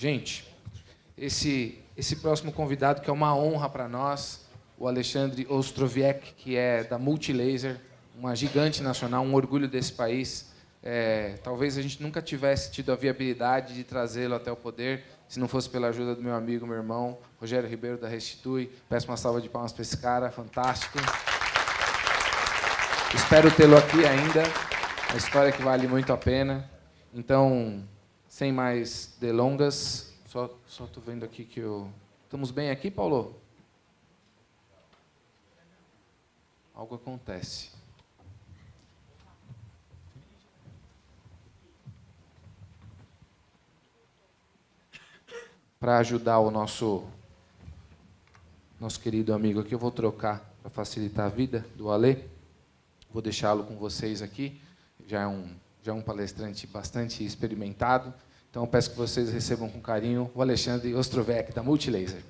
Gente, esse próximo convidado, que é uma honra para nós, o Alexandre Ostrowiec, que é da Multilaser, uma gigante nacional, um orgulho desse país. Talvez a gente nunca tivesse tido a viabilidade de trazê-lo até o poder, se não fosse pela ajuda do meu amigo, meu irmão, Rogério Ribeiro, da Restitui. Peço uma salva de palmas para esse cara, fantástico. Espero tê-lo aqui ainda, uma história que vale muito a pena. Então, sem mais delongas, só estou vendo aqui que eu... Estamos bem aqui, Paulo? Algo acontece. Para ajudar o nosso querido amigo aqui, eu vou trocar para facilitar a vida do Alê. Vou deixá-lo com vocês aqui. Já é um palestrante bastante experimentado. Então, eu peço que vocês recebam com carinho o Alexandre Ostrowiec, da Multilaser.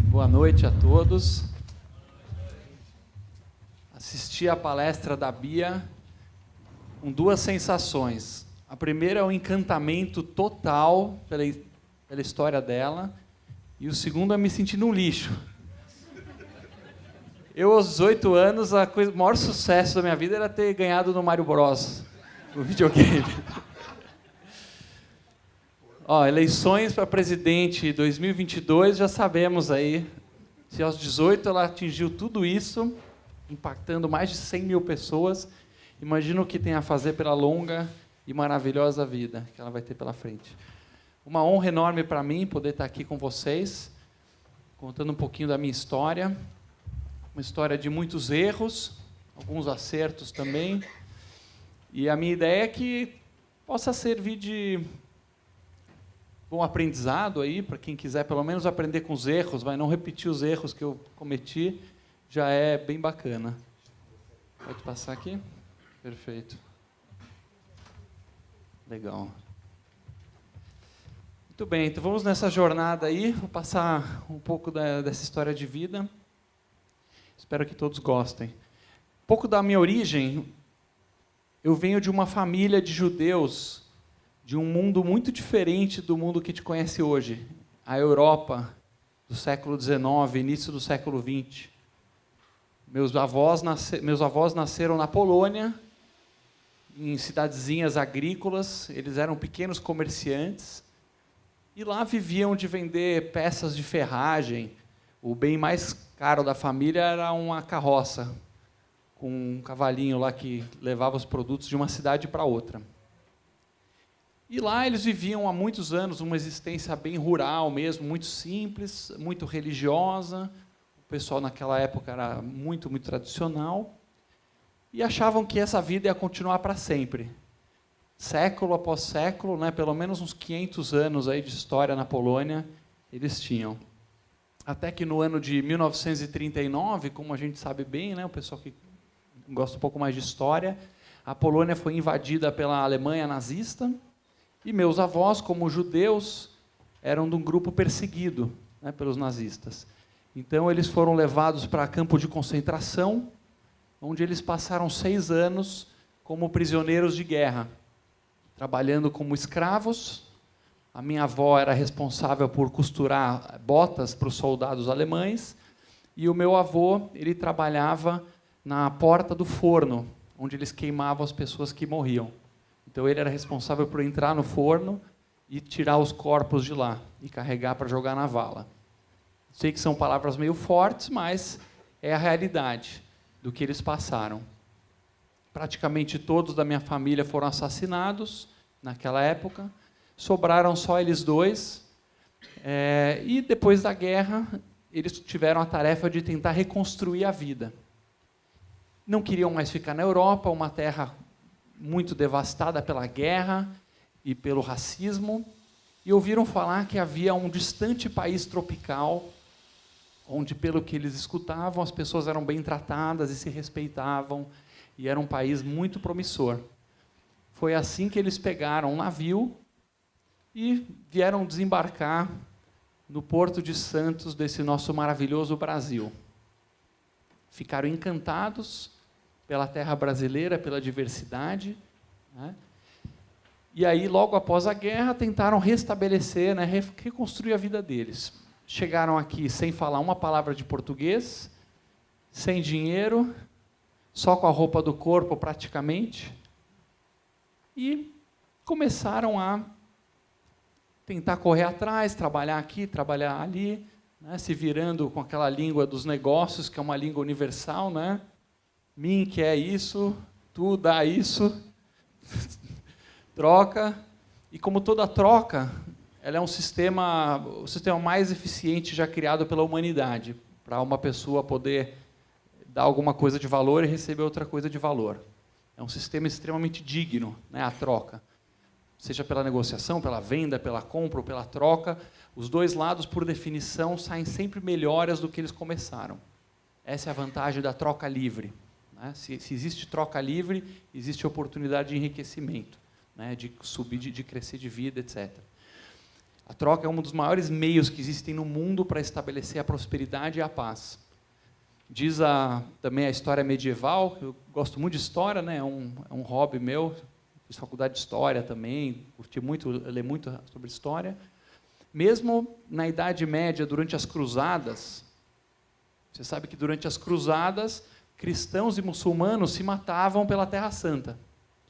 Boa noite a todos. Assisti a palestra da Bia com duas sensações. A primeira é o encantamento total pela história dela, e o segundo é me sentir num lixo. Eu, aos 18 anos, o maior sucesso da minha vida era ter ganhado no Mario Bros, no videogame. Eleições para presidente 2022, já sabemos aí, se aos 18 ela atingiu tudo isso, impactando mais de 100 mil pessoas, imagina o que tem a fazer pela longa e maravilhosa vida que ela vai ter pela frente. Uma honra enorme para mim poder estar aqui com vocês, contando um pouquinho da minha história, uma história de muitos erros, alguns acertos também, e a minha ideia é que possa servir de bom aprendizado aí, para quem quiser pelo menos aprender com os erros, vai não repetir os erros que eu cometi, já é bem bacana. Pode passar aqui? Perfeito. Legal. Muito bem, então vamos nessa jornada aí, vou passar um pouco dessa história de vida. Espero que todos gostem. Um pouco da minha origem, eu venho de uma família de judeus, de um mundo muito diferente do mundo que te conhece hoje. A Europa do século XIX, início do século XX. Meus avós nasceram na Polônia, em cidadezinhas agrícolas, eles eram pequenos comerciantes, e lá viviam de vender peças de ferragem. O bem mais caro da família era uma carroça, com um cavalinho lá que levava os produtos de uma cidade para outra. E lá eles viviam há muitos anos uma existência bem rural mesmo, muito simples, muito religiosa. O pessoal naquela época era muito, muito tradicional. E achavam que essa vida ia continuar para sempre. Século após século, né, pelo menos uns 500 anos aí de história na Polônia, eles tinham. Até que no ano de 1939, como a gente sabe bem, né, o pessoal que gosta um pouco mais de história, a Polônia foi invadida pela Alemanha nazista, e meus avós, como judeus, eram de um grupo perseguido, né, pelos nazistas. Então, eles foram levados para campo de concentração, onde eles passaram 6 anos como prisioneiros de guerra, trabalhando como escravos. A minha avó era responsável por costurar botas para os soldados alemães, e o meu avô, ele trabalhava na porta do forno, onde eles queimavam as pessoas que morriam. Então ele era responsável por entrar no forno e tirar os corpos de lá e carregar para jogar na vala. Sei que são palavras meio fortes, mas é a realidade do que eles passaram. Praticamente todos da minha família foram assassinados naquela época. Sobraram só eles dois. E depois da guerra, eles tiveram a tarefa de tentar reconstruir a vida. Não queriam mais ficar na Europa, uma terra muito devastada pela guerra e pelo racismo, e ouviram falar que havia um distante país tropical, onde, pelo que eles escutavam, as pessoas eram bem tratadas e se respeitavam, e era um país muito promissor. Foi assim que eles pegaram um navio e vieram desembarcar no Porto de Santos, desse nosso maravilhoso Brasil. Ficaram encantados pela terra brasileira, pela diversidade, né? E aí, logo após a guerra, tentaram restabelecer, né, reconstruir a vida deles. Chegaram aqui sem falar uma palavra de português, sem dinheiro, só com a roupa do corpo praticamente, e começaram a tentar correr atrás, trabalhar aqui, trabalhar ali, né, se virando com aquela língua dos negócios, que é uma língua universal, né? Mim quer isso, tu dá isso, troca. E como toda troca, ela é o sistema mais eficiente já criado pela humanidade, para uma pessoa poder dar alguma coisa de valor e receber outra coisa de valor. É um sistema extremamente digno, né, a troca. Seja pela negociação, pela venda, pela compra ou pela troca, os dois lados, por definição, saem sempre melhores do que eles começaram. Essa é a vantagem da troca livre, né? Se existe troca livre, existe oportunidade de enriquecimento, né, de subir, de crescer de vida, etc. A troca é um dos maiores meios que existem no mundo para estabelecer a prosperidade e a paz. Diz também a história medieval, eu gosto muito de história, né, é um hobby meu, fiz faculdade de história também, curti muito, ler muito sobre história. Mesmo na Idade Média, durante as cruzadas, você sabe que durante as cruzadas, cristãos e muçulmanos se matavam pela Terra Santa,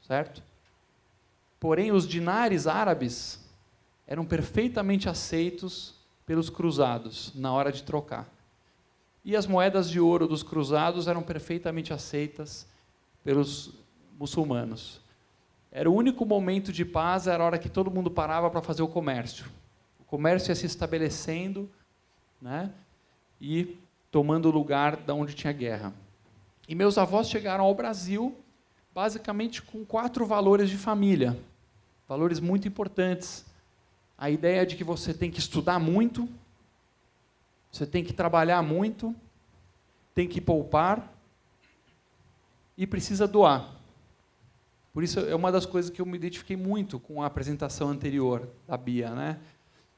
certo? Porém, os dinares árabes eram perfeitamente aceitos pelos cruzados na hora de trocar. E as moedas de ouro dos cruzados eram perfeitamente aceitas pelos muçulmanos. Era o único momento de paz, era a hora que todo mundo parava para fazer o comércio. O comércio ia se estabelecendo, né, e tomando lugar de onde tinha guerra. E meus avós chegaram ao Brasil basicamente com 4 valores de família, valores muito importantes. A ideia de que você tem que estudar muito, você tem que trabalhar muito, tem que poupar e precisa doar. Por isso, é uma das coisas que eu me identifiquei muito com a apresentação anterior da Bia, né?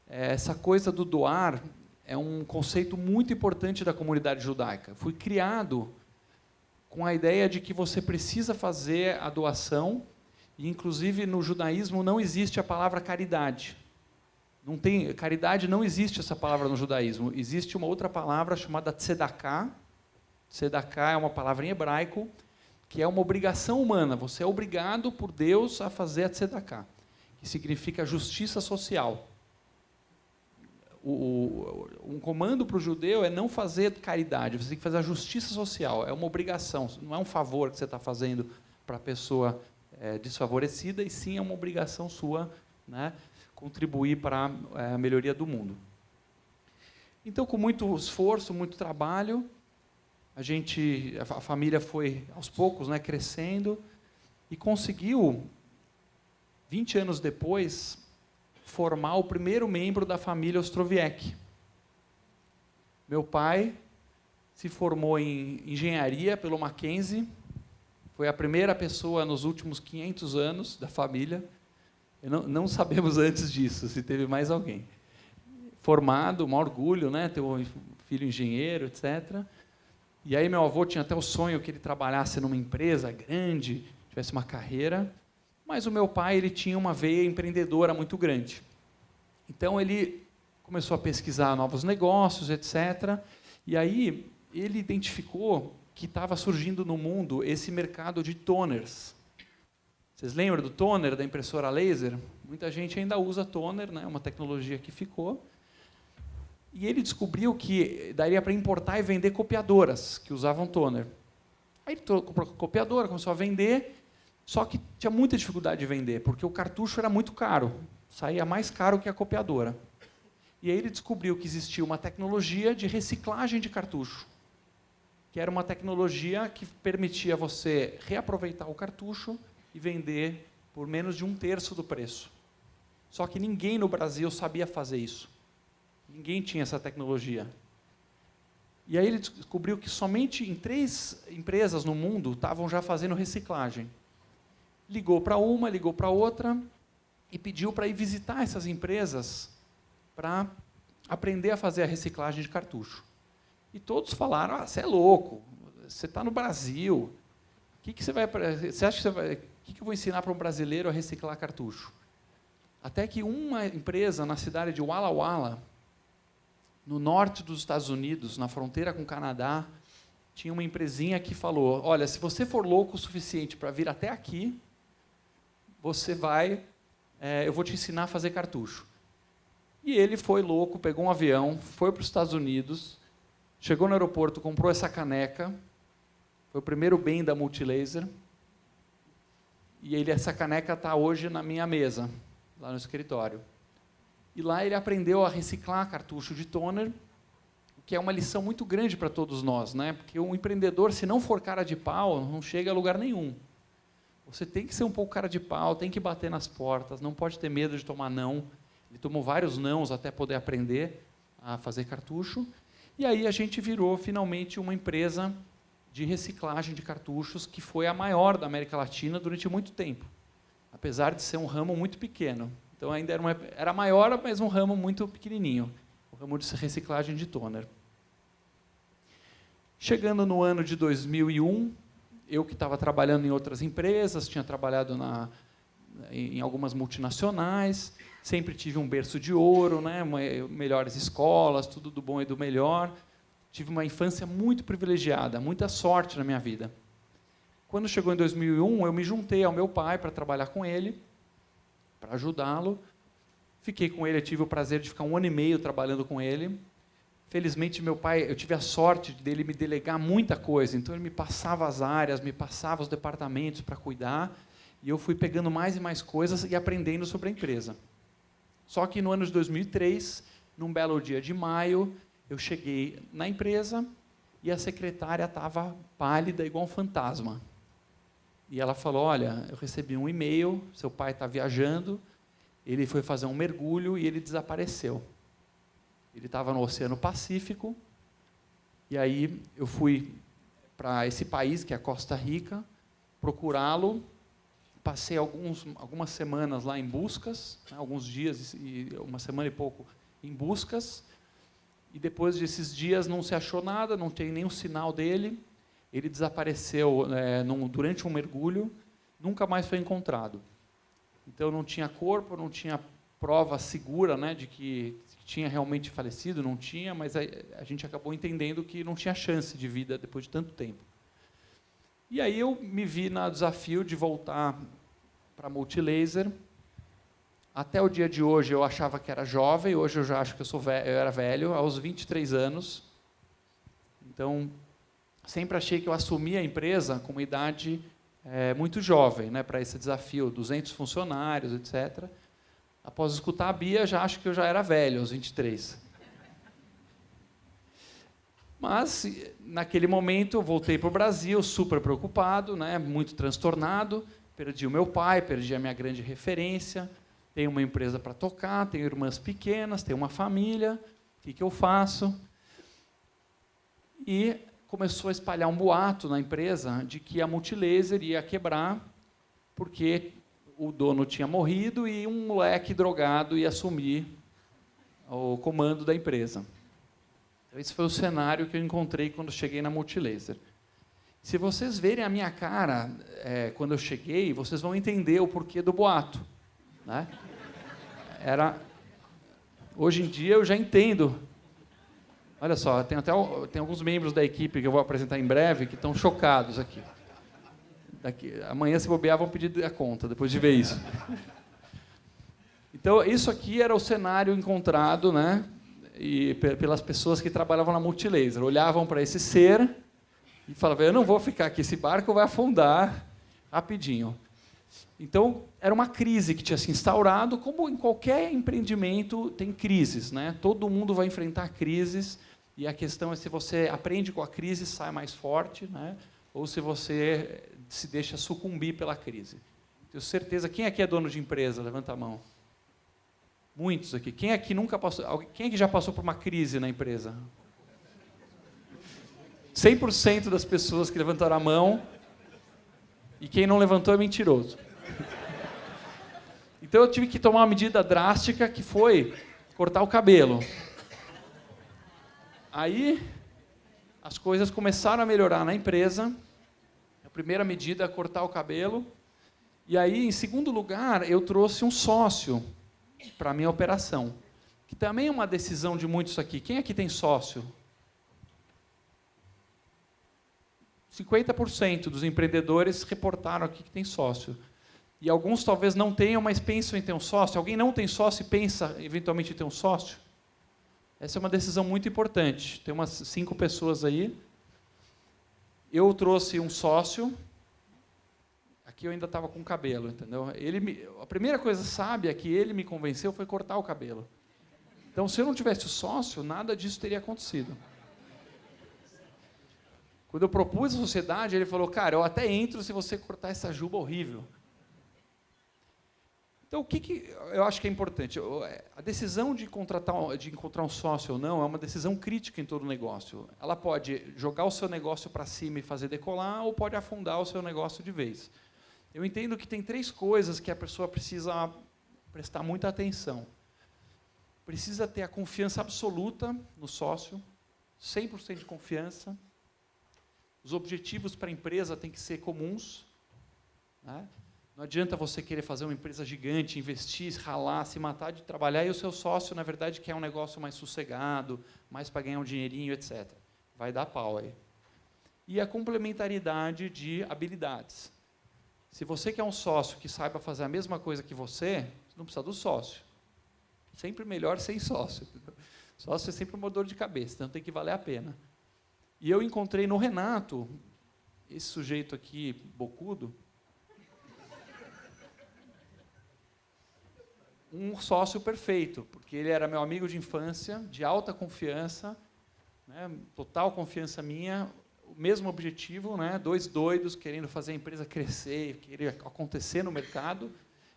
Essa coisa do doar é um conceito muito importante da comunidade judaica. Fui criado com a ideia de que você precisa fazer a doação, e, inclusive, no judaísmo não existe a palavra caridade. Caridade não existe essa palavra no judaísmo. Existe uma outra palavra chamada tzedakah. Tzedakah é uma palavra em hebraico, que é uma obrigação humana. Você é obrigado por Deus a fazer a tzedakah, que significa justiça social. Um comando para o judeu é não fazer caridade, você tem que fazer a justiça social, é uma obrigação, não é um favor que você está fazendo para a pessoa desfavorecida, e sim é uma obrigação sua, né, contribuir para a melhoria do mundo. Então, com muito esforço, muito trabalho, a família foi, aos poucos, né, crescendo, e conseguiu, 20 anos depois, formar o primeiro membro da família Ostrowiecki. Meu pai se formou em engenharia pelo Mackenzie, foi a primeira pessoa nos últimos 500 anos da família. Não sabemos antes disso, se teve mais alguém. Formado, um orgulho, né, ter um filho engenheiro, etc. E aí meu avô tinha até o sonho que ele trabalhasse numa empresa grande, tivesse uma carreira, mas o meu pai ele tinha uma veia empreendedora muito grande. Então ele começou a pesquisar novos negócios, etc. E aí ele identificou que estava surgindo no mundo esse mercado de toners. Vocês lembram do toner, da impressora laser? Muita gente ainda usa toner, né? Uma tecnologia que ficou. E ele descobriu que daria para importar e vender copiadoras que usavam toner. Aí ele comprou copiadora, começou a vender, só que tinha muita dificuldade de vender, porque o cartucho era muito caro, saía mais caro que a copiadora. E aí ele descobriu que existia uma tecnologia de reciclagem de cartucho, que era uma tecnologia que permitia você reaproveitar o cartucho e vender por menos de 1/3 do preço. Só que ninguém no Brasil sabia fazer isso. Ninguém tinha essa tecnologia. E aí ele descobriu que somente em 3 empresas no mundo estavam já fazendo reciclagem. Ligou para uma, ligou para outra e pediu para ir visitar essas empresas para aprender a fazer a reciclagem de cartucho. E todos falaram, você é louco, você está no Brasil, Você acha que você vai... O que eu vou ensinar para um brasileiro a reciclar cartucho? Até que uma empresa na cidade de Walla Walla, no norte dos Estados Unidos, na fronteira com o Canadá, tinha uma empresinha que falou, olha, se você for louco o suficiente para vir até aqui, eu vou te ensinar a fazer cartucho. E ele foi louco, pegou um avião, foi para os Estados Unidos, chegou no aeroporto, comprou essa caneca, foi o primeiro bem da Multilaser, e essa caneca está hoje na minha mesa, lá no escritório. E lá ele aprendeu a reciclar cartucho de toner, que é uma lição muito grande para todos nós, né? Porque um empreendedor, se não for cara de pau, não chega a lugar nenhum. Você tem que ser um pouco cara de pau, tem que bater nas portas, não pode ter medo de tomar não. Ele tomou vários nãos até poder aprender a fazer cartucho. E aí a gente virou, finalmente, uma empresa de reciclagem de cartuchos, que foi a maior da América Latina durante muito tempo, apesar de ser um ramo muito pequeno. Então, ainda era maior, mas um ramo muito pequenininho, o ramo de reciclagem de toner. Chegando no ano de 2001, eu que estava trabalhando em outras empresas, tinha trabalhado em algumas multinacionais, sempre tive um berço de ouro, né, melhores escolas, tudo do bom e do melhor. Tive uma infância muito privilegiada, muita sorte na minha vida. Quando chegou em 2001, eu me juntei ao meu pai para trabalhar com ele, para ajudá-lo. Fiquei com ele, eu tive o prazer de ficar 1 ano e meio trabalhando com ele. Felizmente, meu pai, eu tive a sorte dele me delegar muita coisa, então ele me passava as áreas, me passava os departamentos para cuidar, e eu fui pegando mais e mais coisas e aprendendo sobre a empresa. Só que no ano de 2003, num belo dia de maio, eu cheguei na empresa e a secretária estava pálida, igual um fantasma. E ela falou, olha, eu recebi um e-mail, seu pai está viajando, ele foi fazer um mergulho e ele desapareceu. Ele estava no Oceano Pacífico, e aí eu fui para esse país, que é a Costa Rica, procurá-lo. Passei algumas semanas lá em buscas, né, alguns dias, e 1 semana e pouco em buscas, e depois desses dias não se achou nada, não tem nenhum sinal dele. Ele desapareceu durante um mergulho, nunca mais foi encontrado. Então não tinha corpo, não tinha prova segura, né, de que tinha realmente falecido, não tinha, mas a gente acabou entendendo que não tinha chance de vida depois de tanto tempo. E aí eu me vi no desafio de voltar para a Multilaser. Até o dia de hoje eu achava que era jovem, hoje eu já acho que eu era velho, aos 23 anos. Então, sempre achei que eu assumia a empresa com uma idade muito jovem, né, para esse desafio, 200 funcionários, etc. Após escutar a Bia, já acho que eu já era velho, aos 23. Mas, naquele momento, eu voltei para o Brasil, super preocupado, né, muito transtornado, perdi o meu pai, perdi a minha grande referência, tenho uma empresa para tocar, tenho irmãs pequenas, tenho uma família, o que eu faço? E começou a espalhar um boato na empresa de que a Multilaser ia quebrar, porque o dono tinha morrido e um moleque drogado ia assumir o comando da empresa. Esse foi o cenário que eu encontrei quando cheguei na Multilaser. Se vocês verem a minha cara quando eu cheguei, vocês vão entender o porquê do boato, né? Hoje em dia eu já entendo. Olha só, tem alguns membros da equipe que eu vou apresentar em breve que estão chocados aqui. Amanhã, se bobear, vão pedir a conta, depois de ver isso. Então, isso aqui era o cenário encontrado, né, pelas pessoas que trabalhavam na Multilaser. Olhavam para esse ser e falavam, eu não vou ficar aqui, esse barco vai afundar rapidinho. Então, era uma crise que tinha se instaurado, como em qualquer empreendimento tem crises, né? Todo mundo vai enfrentar crises, e a questão é se você aprende com a crise, sai mais forte, né? Ou se você se deixa sucumbir pela crise. Tenho certeza. Quem aqui é dono de empresa? Levanta a mão. Muitos aqui. Quem aqui nunca passou? Quem aqui já passou por uma crise na empresa? 100% das pessoas que levantaram a mão, e quem não levantou é mentiroso. Então eu tive que tomar uma medida drástica, que foi cortar o cabelo. Aí as coisas começaram a melhorar na empresa. primeira medida é cortar o cabelo. E aí, em segundo lugar, eu trouxe um sócio para a minha operação, que também é uma decisão de muitos aqui. Quem aqui tem sócio? 50% dos empreendedores reportaram aqui que tem sócio. E alguns talvez não tenham, mas pensam em ter um sócio. Alguém não tem sócio e pensa eventualmente em ter um sócio? Essa é uma decisão muito importante. Tem umas 5 pessoas aí. Eu trouxe um sócio. Aqui eu ainda estava com cabelo, entendeu? A primeira coisa sábia que ele me convenceu foi cortar o cabelo. Então, se eu não tivesse o sócio, nada disso teria acontecido. Quando eu propus a sociedade, ele falou, cara, eu até entro se você cortar essa juba horrível. Então, o que eu acho que é importante? A decisão de encontrar um sócio ou não é uma decisão crítica em todo negócio. Ela pode jogar o seu negócio para cima e fazer decolar, ou pode afundar o seu negócio de vez. Eu entendo que tem 3 coisas que a pessoa precisa prestar muita atenção. Precisa ter a confiança absoluta no sócio, 100% de confiança. Os objetivos para a empresa têm que ser comuns, né? Não adianta você querer fazer uma empresa gigante, investir, ralar, se matar de trabalhar, e o seu sócio, na verdade, quer um negócio mais sossegado, mais para ganhar um dinheirinho, etc. Vai dar pau aí. E a complementariedade de habilidades. Se você quer um sócio que saiba fazer a mesma coisa que você não precisa do sócio. Sempre melhor sem sócio. Sócio é sempre uma dor de cabeça, então tem que valer a pena. E eu encontrei no Renato, esse sujeito aqui, bocudo, um sócio perfeito, porque ele era meu amigo de infância, de alta confiança, né, total confiança minha, o mesmo objetivo, né, 2 doidos querendo fazer a empresa crescer, querer acontecer no mercado,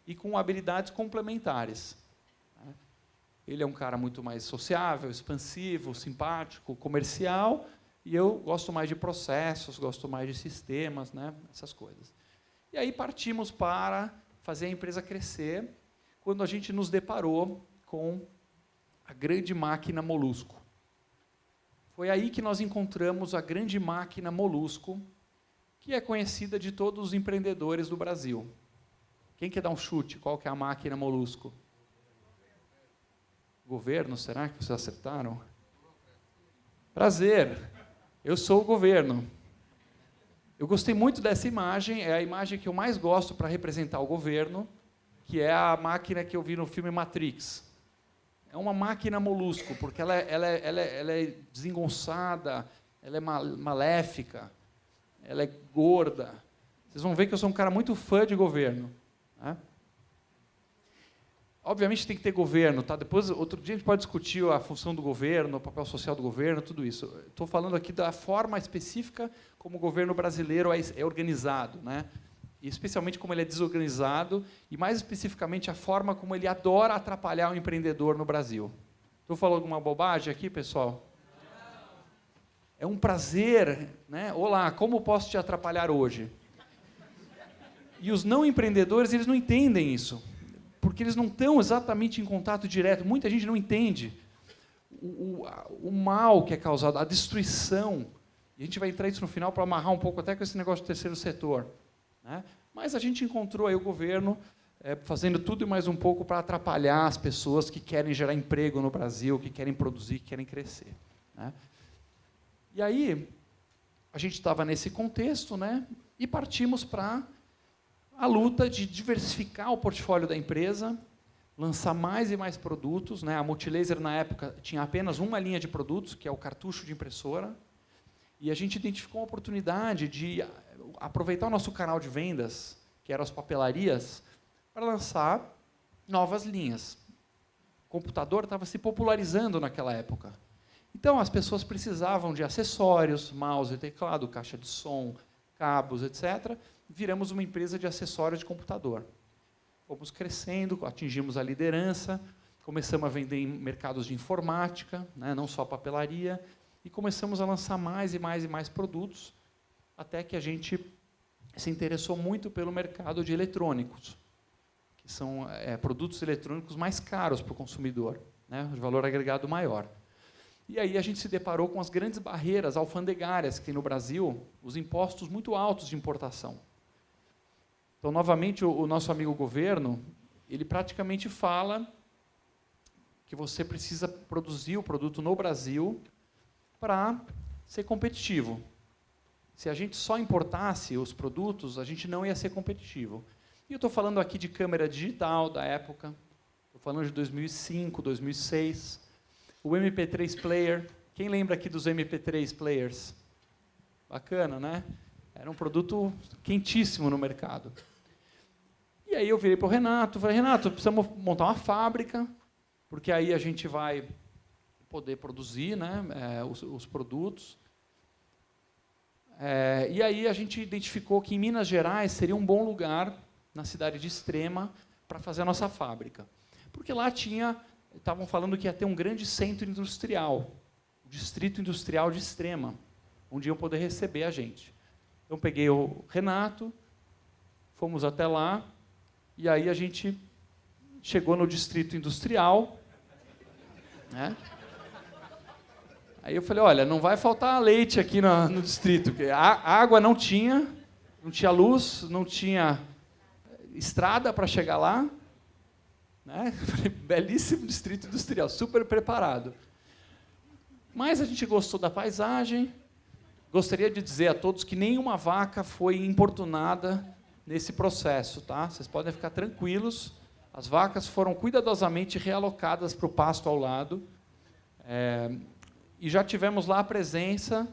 e com habilidades complementares. Né. Ele é um cara muito mais sociável, expansivo, simpático, comercial, e eu gosto mais de processos, gosto mais de sistemas, né, essas coisas. E aí partimos para fazer a empresa crescer, quando a gente nos deparou com a grande máquina Molusco. Foi aí que nós encontramos a grande máquina Molusco, que é conhecida de todos os empreendedores do Brasil. Quem quer dar um chute? Qual que é a máquina Molusco? Governo, será que vocês acertaram? Prazer, eu sou o governo. Eu gostei muito dessa imagem, é a imagem que eu mais gosto para representar o governo, que é a máquina que eu vi no filme Matrix. É uma máquina Molusco, porque ela é desengonçada, ela é maléfica, ela é gorda. Vocês vão ver que eu sou um cara muito fã de governo. Né? Obviamente tem que ter governo. Tá? Depois, outro dia, a gente pode discutir a função do governo, o papel social do governo, tudo isso. Estou falando aqui da forma específica como o governo brasileiro é organizado, né? E especialmente como ele é desorganizado, e mais especificamente a forma como ele adora atrapalhar o empreendedor no Brasil. Estou falando alguma bobagem aqui, pessoal? É um prazer, né? Olá, como posso te atrapalhar hoje? E os não empreendedores, eles não entendem isso, porque eles não estão exatamente em contato direto. Muita gente não entende o mal que é causado, a destruição. E a gente vai entrar isso no final para amarrar um pouco até com esse negócio do terceiro setor. Né? Mas a gente encontrou aí o governo fazendo tudo e mais um pouco para atrapalhar as pessoas que querem gerar emprego no Brasil, que querem produzir, que querem crescer. Né? E aí, a gente estava nesse contexto, né? E partimos para a luta de diversificar o portfólio da empresa, lançar mais e mais produtos. Né? A Multilaser, na época, tinha apenas uma linha de produtos, que é o cartucho de impressora, e a gente identificou uma oportunidade de aproveitar o nosso canal de vendas, que eram as papelarias, para lançar novas linhas. O computador estava se popularizando naquela época. Então, as pessoas precisavam de acessórios, mouse, teclado, caixa de som, cabos, etc. Viramos uma empresa de acessórios de computador. Fomos crescendo, atingimos a liderança, começamos a vender em mercados de informática, né, não só papelaria, e começamos a lançar mais e mais e mais produtos, até que a gente se interessou muito pelo mercado de eletrônicos, que são produtos eletrônicos mais caros para o consumidor, né, de valor agregado maior. E aí a gente se deparou com as grandes barreiras alfandegárias que tem no Brasil, os impostos muito altos de importação. Então, novamente, o nosso amigo governo, ele praticamente fala que você precisa produzir o produto no Brasil para ser competitivo. Se a gente só importasse os produtos, a gente não ia ser competitivo. E eu estou falando aqui de câmera digital da época, estou falando de 2005, 2006, o MP3 Player. Quem lembra aqui dos MP3 Players? Bacana, né? Era um produto quentíssimo no mercado. E aí eu virei para o Renato, falei, Renato, precisamos montar uma fábrica, porque aí a gente vai poder produzir, né, os produtos. E aí a gente identificou que em Minas Gerais seria um bom lugar, na cidade de Extrema, para fazer a nossa fábrica. Porque lá estavam falando que ia ter um grande centro industrial, o Distrito Industrial de Extrema, onde iam poder receber a gente. Então, peguei o Renato, fomos até lá, e aí a gente chegou no Distrito Industrial, né? Aí eu falei, olha, não vai faltar leite aqui no distrito, porque a água não tinha luz, não tinha estrada para chegar lá, né? Belíssimo distrito industrial, super preparado. Mas a gente gostou da paisagem. Gostaria de dizer a todos que nenhuma vaca foi importunada nesse processo, tá? Vocês podem ficar tranquilos. As vacas foram cuidadosamente realocadas para o pasto ao lado. E já tivemos lá a presença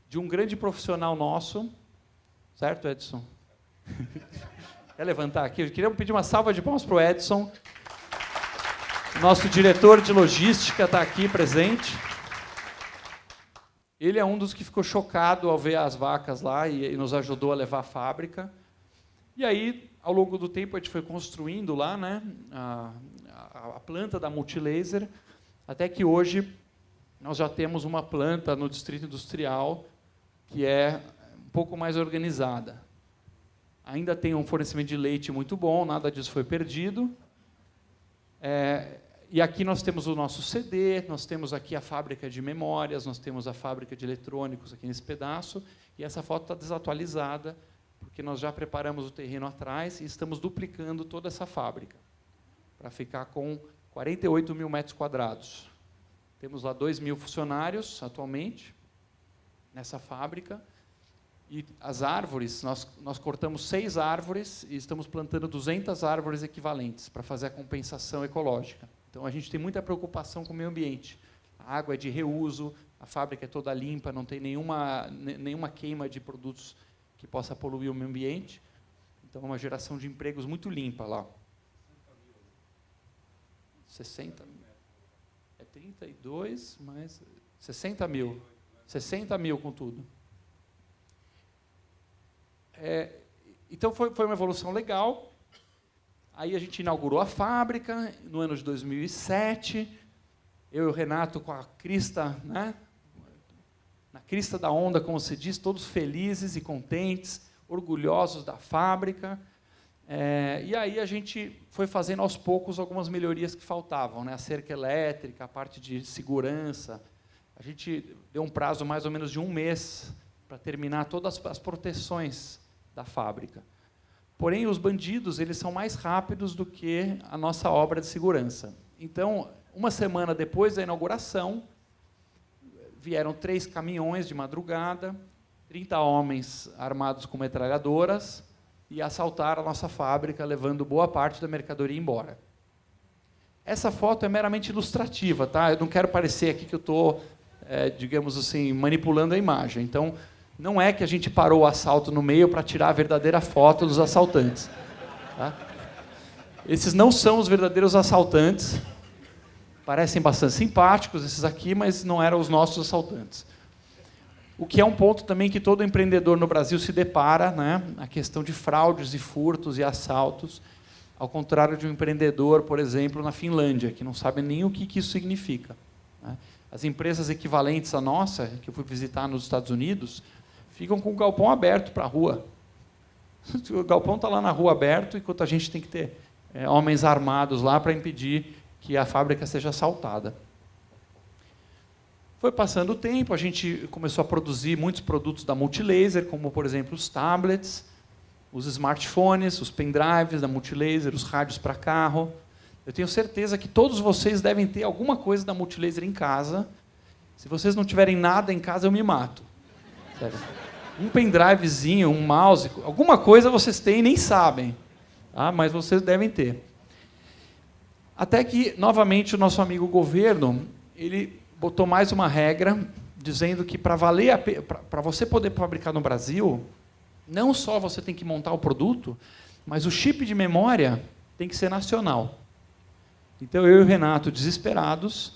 de um grande profissional nosso, certo, Edson? Quer levantar aqui? Eu queria pedir uma salva de palmas para o Edson. Nosso diretor de logística está aqui presente. Ele é um dos que ficou chocado ao ver as vacas lá e nos ajudou a levar a fábrica. E aí, ao longo do tempo, a gente foi construindo lá, né, a planta da Multilaser, até que hoje nós já temos uma planta no Distrito Industrial que é um pouco mais organizada. Ainda tem um fornecimento de leite muito bom, nada disso foi perdido. E aqui nós temos o nosso CD, nós temos aqui a fábrica de memórias, nós temos a fábrica de eletrônicos aqui nesse pedaço, e essa foto está desatualizada, porque nós já preparamos o terreno atrás e estamos duplicando toda essa fábrica, para ficar com 48 mil metros quadrados. Temos lá 2.000 funcionários, atualmente, nessa fábrica. E as árvores, nós cortamos 6 árvores e estamos plantando 200 árvores equivalentes para fazer a compensação ecológica. Então, a gente tem muita preocupação com o meio ambiente. A água é de reuso, a fábrica é toda limpa, não tem nenhuma queima de produtos que possa poluir o meio ambiente. Então, é uma geração de empregos muito limpa lá. 60 mil. 32, mais 60 mil. 60 mil com tudo. Então, foi uma evolução legal. Aí a gente inaugurou a fábrica no ano de 2007. Eu e o Renato com a crista, né, na crista da onda, como se diz, todos felizes e contentes, orgulhosos da fábrica. E aí a gente foi fazendo aos poucos algumas melhorias que faltavam, né? A cerca elétrica, a parte de segurança. A gente deu um prazo mais ou menos de 1 mês para terminar todas as proteções da fábrica. Porém, os bandidos eles são mais rápidos do que a nossa obra de segurança. Então, uma semana depois da inauguração, vieram 3 caminhões de madrugada, 30 homens armados com metralhadoras, e assaltaram a nossa fábrica, levando boa parte da mercadoria embora. Essa foto é meramente ilustrativa, tá? Eu não quero parecer aqui que eu estou, digamos assim, manipulando a imagem. Então, não é que a gente parou o assalto no meio para tirar a verdadeira foto dos assaltantes. Tá? Esses não são os verdadeiros assaltantes. Parecem bastante simpáticos esses aqui, mas não eram os nossos assaltantes. O que é um ponto também que todo empreendedor no Brasil se depara, né? A questão de fraudes e furtos e assaltos, ao contrário de um empreendedor, por exemplo, na Finlândia, que não sabe nem o que isso significa. Né? As empresas equivalentes à nossa, que eu fui visitar nos Estados Unidos, ficam com o galpão aberto para a rua. O galpão está lá na rua aberto, enquanto a gente tem que ter homens armados lá para impedir que a fábrica seja assaltada. Foi passando o tempo, a gente começou a produzir muitos produtos da Multilaser, como, por exemplo, os tablets, os smartphones, os pendrives da Multilaser, os rádios para carro. Eu tenho certeza que todos vocês devem ter alguma coisa da Multilaser em casa. Se vocês não tiverem nada em casa, eu me mato. Sério. Um pendrivezinho, um mouse, alguma coisa vocês têm e nem sabem. Tá? Mas vocês devem ter. Até que, novamente, o nosso amigo governo, ele botou mais uma regra, dizendo que para você poder fabricar no Brasil, não só você tem que montar o produto, mas o chip de memória tem que ser nacional. Então, eu e o Renato, desesperados,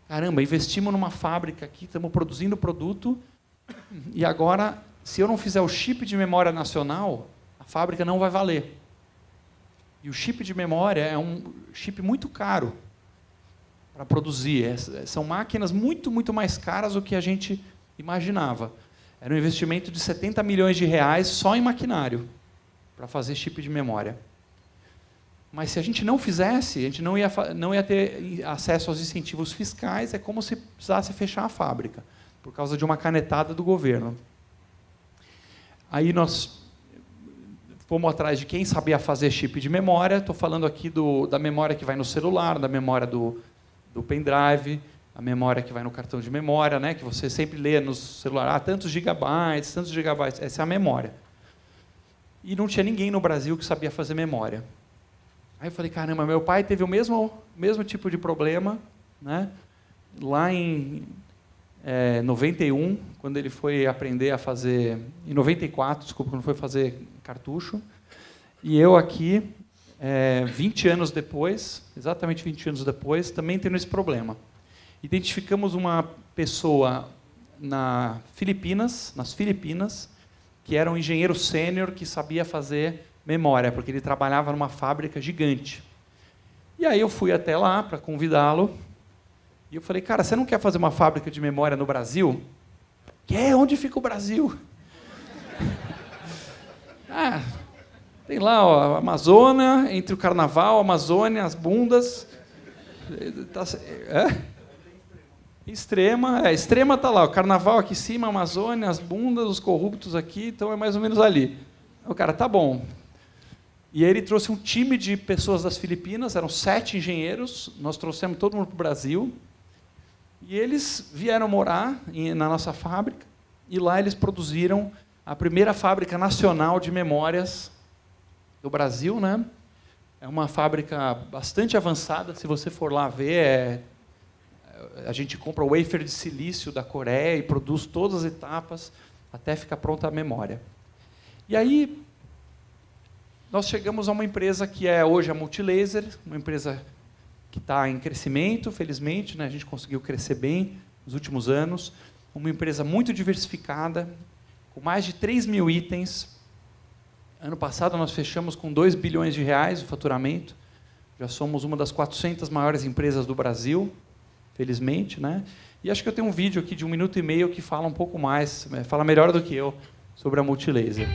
caramba, investimos numa fábrica aqui, estamos produzindo produto, e agora, se eu não fizer o chip de memória nacional, a fábrica não vai valer. E o chip de memória é um chip muito caro para produzir. São máquinas muito, muito mais caras do que a gente imaginava. Era um investimento de 70 milhões de reais só em maquinário para fazer chip de memória. Mas se a gente não fizesse, a gente não ia ter acesso aos incentivos fiscais, é como se precisasse fechar a fábrica, por causa de uma canetada do governo. Aí nós fomos atrás de quem sabia fazer chip de memória. Estou falando aqui da memória que vai no celular, da memória do pendrive, a memória que vai no cartão de memória, né, que você sempre lê no celular, tantos gigabytes, essa é a memória. E não tinha ninguém no Brasil que sabia fazer memória. Aí eu falei, caramba, meu pai teve o mesmo tipo de problema, né, lá em 91, quando ele foi aprender a fazer, em 94, desculpa, quando foi fazer cartucho, e eu aqui, 20 anos depois, exatamente 20 anos depois, também tendo esse problema. Identificamos uma pessoa nas Filipinas, que era um engenheiro sênior que sabia fazer memória, porque ele trabalhava numa fábrica gigante. E aí eu fui até lá para convidá-lo, e eu falei, cara, você não quer fazer uma fábrica de memória no Brasil? Quer? Onde fica o Brasil? Tem lá, ó, a Amazônia, entre o Carnaval, a Amazônia, as bundas. Extrema está lá, o Carnaval aqui em cima, a Amazônia, as bundas, os corruptos aqui, então é mais ou menos ali. O cara, tá bom. E aí ele trouxe um time de pessoas das Filipinas, eram 7 engenheiros, nós trouxemos todo mundo para o Brasil, e eles vieram morar na nossa fábrica, e lá eles produziram a primeira fábrica nacional de memórias do Brasil, né? É uma fábrica bastante avançada, se você for lá ver, a gente compra o wafer de silício da Coreia e produz todas as etapas até ficar pronta a memória. E aí, nós chegamos a uma empresa que é hoje a Multilaser, uma empresa que está em crescimento, felizmente, né? A gente conseguiu crescer bem nos últimos anos, uma empresa muito diversificada, com mais de 3 mil itens. Ano passado nós fechamos com 2 bilhões de reais o faturamento, já somos uma das 400 maiores empresas do Brasil, felizmente, né? E acho que eu tenho um vídeo aqui de 1 minuto e meio que fala um pouco mais, fala melhor do que eu, sobre a Multilaser.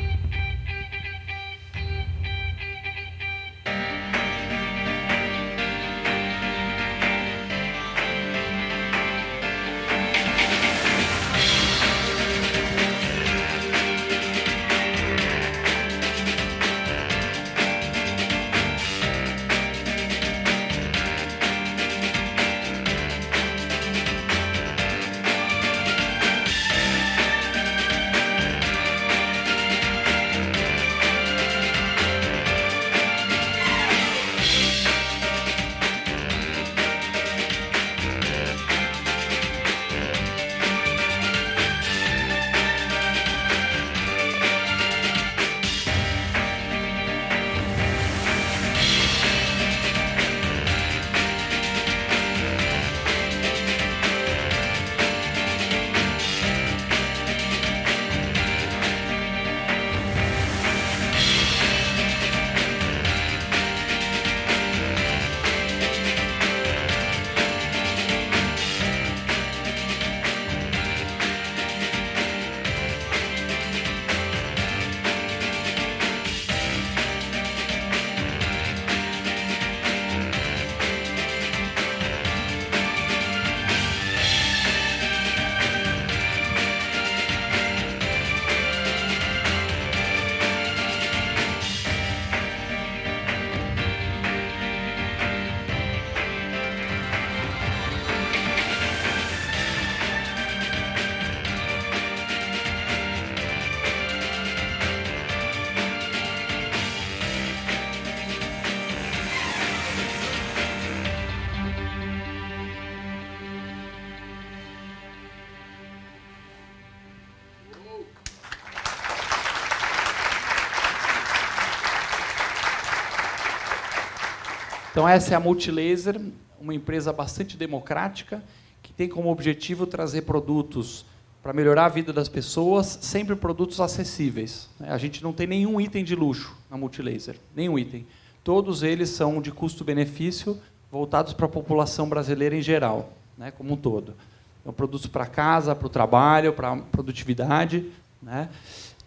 Então, essa é a Multilaser, uma empresa bastante democrática, que tem como objetivo trazer produtos para melhorar a vida das pessoas, sempre produtos acessíveis. A gente não tem nenhum item de luxo na Multilaser, nenhum item. Todos eles são de custo-benefício, voltados para a população brasileira em geral, né, como um todo. Então, produtos para casa, para o trabalho, para a produtividade, né?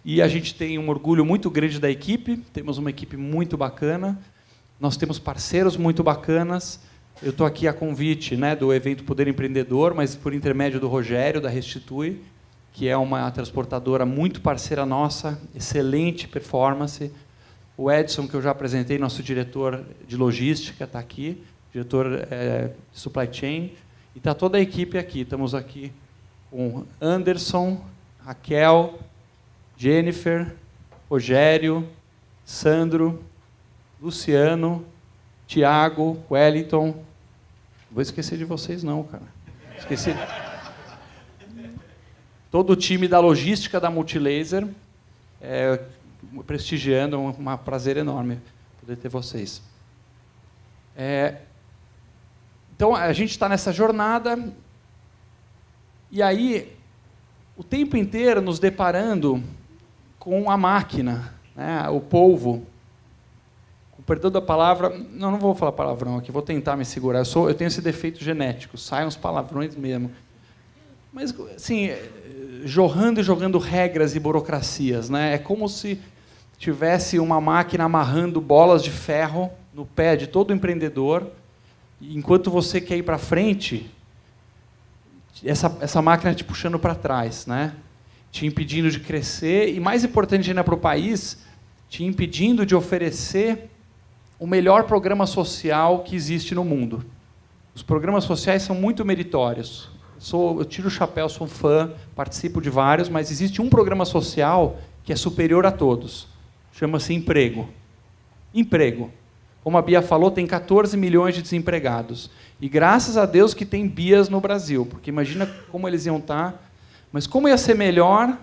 E a gente tem um orgulho muito grande da equipe, temos uma equipe muito bacana, nós temos parceiros muito bacanas. Eu estou aqui a convite, né, do evento Poder Empreendedor, mas por intermédio do Rogério, da Restitui, que é uma transportadora muito parceira nossa, excelente performance. O Edson, que eu já apresentei, nosso diretor de logística, está aqui, diretor de supply chain, e está toda a equipe aqui. Estamos aqui com Anderson, Raquel, Jennifer, Rogério, Sandro, Luciano, Tiago, Wellington. Não vou esquecer de vocês, não, cara. Esqueci. Todo o time da logística da Multilaser, prestigiando, um prazer enorme poder ter vocês. Então, a gente está nessa jornada, e aí, o tempo inteiro nos deparando com a máquina, né, o polvo. Com perdão da palavra, não vou falar palavrão aqui, vou tentar me segurar. Eu tenho esse defeito genético, saem uns palavrões mesmo. Mas, assim, jorrando e jogando regras e burocracias, né? É como se tivesse uma máquina amarrando bolas de ferro no pé de todo empreendedor, e enquanto você quer ir para frente, essa máquina te puxando para trás, né? Te impedindo de crescer, e mais importante ainda para o país, te impedindo de oferecer o melhor programa social que existe no mundo. Os programas sociais são muito meritórios. Eu tiro o chapéu, sou fã, participo de vários, mas existe um programa social que é superior a todos. Chama-se emprego. Emprego. Como a Bia falou, tem 14 milhões de desempregados. E graças a Deus que tem Bias no Brasil, porque imagina como eles iam estar. Mas como ia ser melhor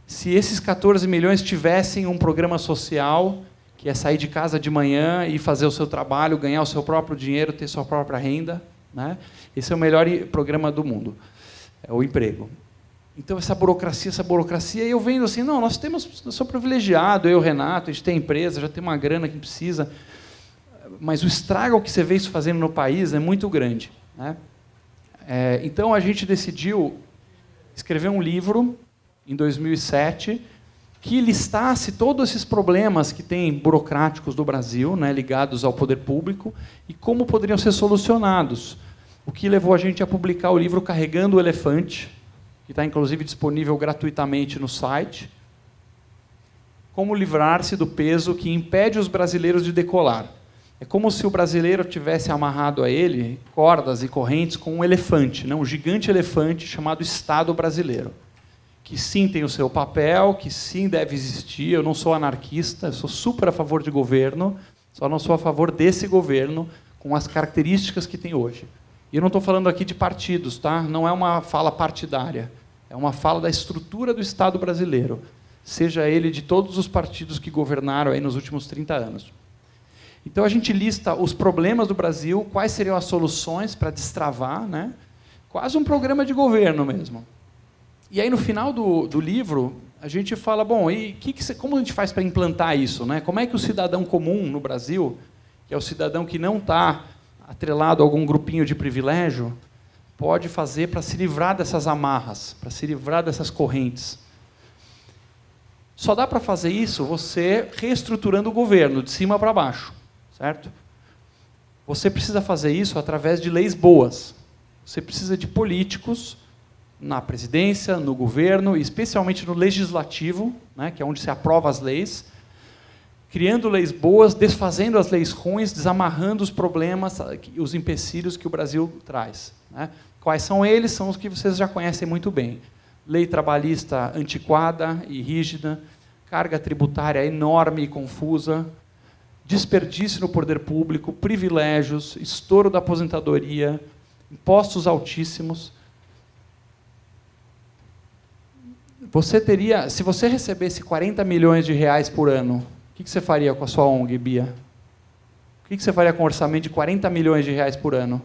se esses 14 milhões tivessem um programa social, que é sair de casa de manhã e fazer o seu trabalho, ganhar o seu próprio dinheiro, ter sua própria renda, né? Esse é o melhor programa do mundo, é o emprego. Então, essa burocracia, e eu vendo assim, não, eu sou privilegiado, eu e o Renato, a gente tem empresa, já tem uma grana que precisa, mas o estrago que você vê isso fazendo no país é muito grande, né? Então, a gente decidiu escrever um livro, em 2007, que listasse todos esses problemas que tem burocráticos do Brasil, né, ligados ao poder público, e como poderiam ser solucionados. O que levou a gente a publicar o livro Carregando o Elefante, que está, inclusive, disponível gratuitamente no site. Como livrar-se do peso que impede os brasileiros de decolar. É como se o brasileiro tivesse amarrado a ele cordas e correntes com um elefante, né, um gigante elefante chamado Estado brasileiro, que sim tem o seu papel, que sim deve existir. Eu não sou anarquista, eu sou super a favor de governo, só não sou a favor desse governo com as características que tem hoje. E eu não estou falando aqui de partidos, tá? Não é uma fala partidária, é uma fala da estrutura do Estado brasileiro, seja ele de todos os partidos que governaram aí nos últimos 30 anos. Então, a gente lista os problemas do Brasil, quais seriam as soluções para destravar, né? Quase um programa de governo mesmo. E aí, no final do livro, a gente fala, bom, e como a gente faz para implantar isso, né? Como é que o cidadão comum no Brasil, que é o cidadão que não está atrelado a algum grupinho de privilégio, pode fazer para se livrar dessas amarras, para se livrar dessas correntes? Só dá para fazer isso você reestruturando o governo, de cima para baixo, certo? Você precisa fazer isso através de leis boas. Você precisa de políticos na presidência, no governo, e especialmente no legislativo, né, que é onde se aprova as leis, criando leis boas, desfazendo as leis ruins, desamarrando os problemas, os empecilhos que o Brasil traz, né? Quais são eles? São os que vocês já conhecem muito bem. Lei trabalhista antiquada e rígida, carga tributária enorme e confusa, desperdício no poder público, privilégios, estouro da aposentadoria, impostos altíssimos. Você teria, se você recebesse 40 milhões de reais por ano, o que você faria com a sua ONG, Bia? O que você faria com um orçamento de 40 milhões de reais por ano?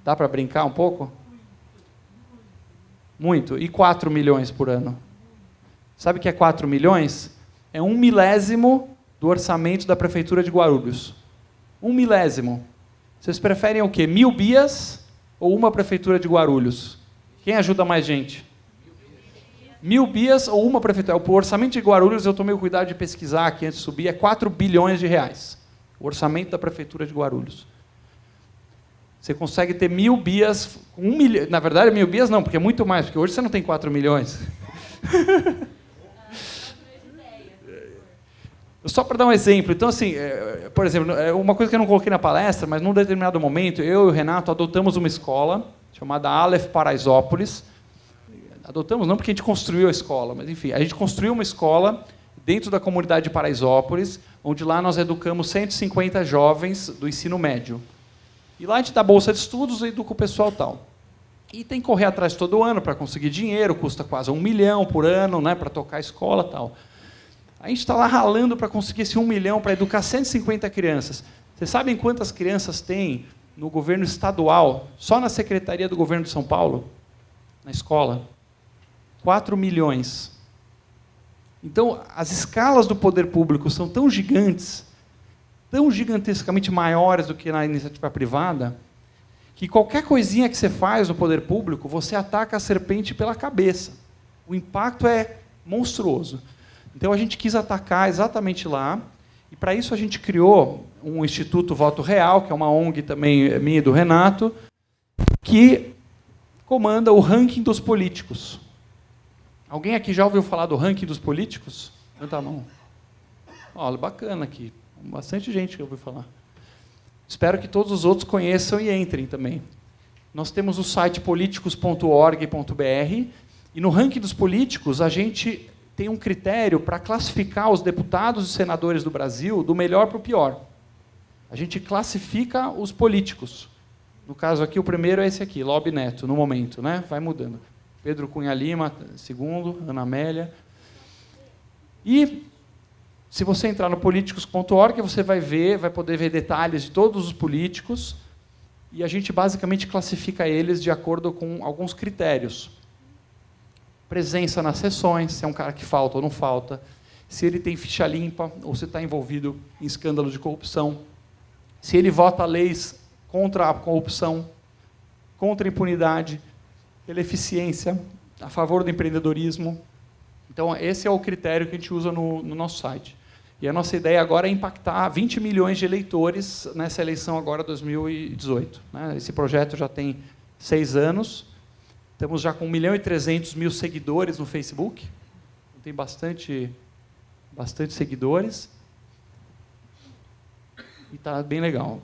Dá para brincar um pouco? Muito. E 4 milhões por ano? Sabe o que é 4 milhões? É 1/1000 do orçamento da Prefeitura de Guarulhos. 1/1000. Vocês preferem o quê? 1000 bias ou uma Prefeitura de Guarulhos? Quem ajuda mais gente? 1000 bias ou uma Prefeitura? O orçamento de Guarulhos, eu tomei o cuidado de pesquisar aqui antes de subir, é 4 bilhões de reais. O orçamento da Prefeitura de Guarulhos. Você consegue ter 1000 bias, 1 milhão. Na verdade, 1000 bias não, porque é muito mais, porque hoje você não tem 4 milhões. Só para dar um exemplo, então, assim, por exemplo, uma coisa que eu não coloquei na palestra, mas num determinado momento, eu e o Renato adotamos uma escola chamada Aleph Paraisópolis. Adotamos não porque a gente construiu a escola, mas, enfim, a gente construiu uma escola dentro da comunidade de Paraisópolis, onde lá nós educamos 150 jovens do ensino médio. E lá a gente dá bolsa de estudos e educa o pessoal tal. E tem que correr atrás todo ano para conseguir dinheiro, custa quase 1 milhão por ano, né, para tocar a escola tal. A gente está lá ralando para conseguir esse 1 milhão para educar 150 crianças. Vocês sabem quantas crianças tem no governo estadual, só na Secretaria do Governo de São Paulo, na escola? 4 milhões. Então, as escalas do poder público são tão gigantes, tão gigantescamente maiores do que na iniciativa privada, que qualquer coisinha que você faz no poder público, você ataca a serpente pela cabeça. O impacto é monstruoso. Então, a gente quis atacar exatamente lá, e para isso a gente criou um Instituto Voto Real, que é uma ONG também minha e do Renato, que comanda o ranking dos políticos. Alguém aqui já ouviu falar do ranking dos políticos? Levanta a mão. Olha, bacana aqui. Bastante gente que ouviu falar. Espero que todos os outros conheçam e entrem também. Nós temos o site politicos.org.br, e no ranking dos políticos a gente tem um critério para classificar os deputados e senadores do Brasil do melhor para o pior. A gente classifica os políticos. No caso aqui, o primeiro é esse aqui, Lobe Neto, no momento, né? Vai mudando. Pedro Cunha Lima, segundo, Ana Amélia. E, se você entrar no políticos.org, você vai poder ver detalhes de todos os políticos, e a gente basicamente classifica eles de acordo com alguns critérios. Presença nas sessões, se é um cara que falta ou não falta, se ele tem ficha limpa ou se está envolvido em escândalo de corrupção, se ele vota leis contra a corrupção, contra a impunidade, pela eficiência, a favor do empreendedorismo. Então, esse é o critério que a gente usa no nosso site. E a nossa ideia agora é impactar 20 milhões de eleitores nessa eleição agora 2018. Esse projeto já tem 6 anos. Estamos já com 1.300.000 seguidores no Facebook. Tem bastante seguidores. E está bem legal.